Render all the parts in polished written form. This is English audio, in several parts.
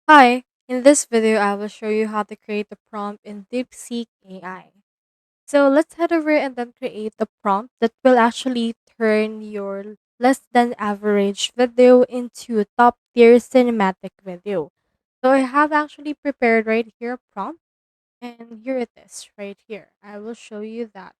Hi, in this video I will show you how to create a prompt in Deepseek AI. So let's head over and then create the prompt that will actually turn your less than average video into a top tier cinematic video. So I have actually prepared right here a prompt and here it is right here. I will show you that.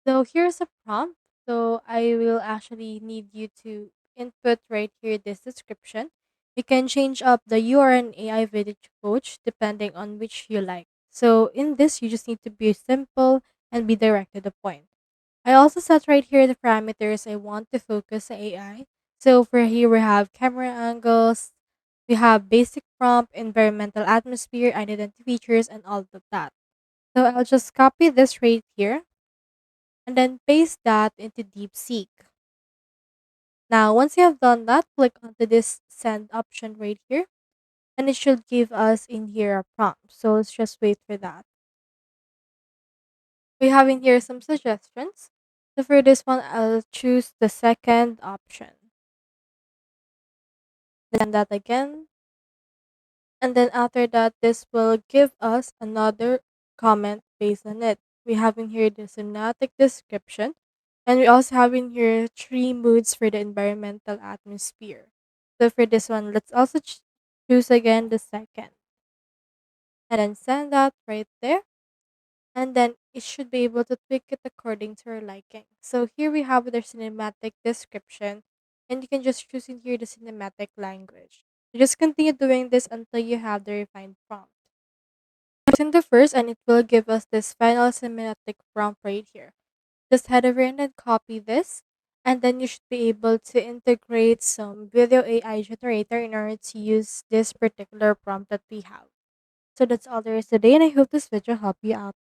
So here's a prompt. So I will actually need you to input right here this description. You can change up the URN AI video coach depending on which you like. So in this, you just need to be simple and be direct to the point. I also set right here the parameters I want to focus the AI. So for here we have camera angles, we have basic prompt, environmental atmosphere, identity features, and all of that. So I'll just copy this right here and then paste that into DeepSeek. Now, once you have done that, click onto this send option right here, and it should give us in here a prompt. So let's just wait for that. We have in here some suggestions. So for this one, I'll choose the second option. Then that again. And then after that, this will give us another comment based on it. We have in here the synoptic description, and we also have in here three moods for the environmental atmosphere. So for this one, let's also choose again the second, and then send that right there. And then it should be able to tweak it according to our liking. So here we have their cinematic description, and you can just choose in here the cinematic language. So just continue doing this until you have the refined prompt. In the first, and it will give us this final cinematic prompt right here. Just head over and then copy this, and then you should be able to integrate some video AI generator in order to use this particular prompt that we have. So that's all there is today, and I hope this video helped you out.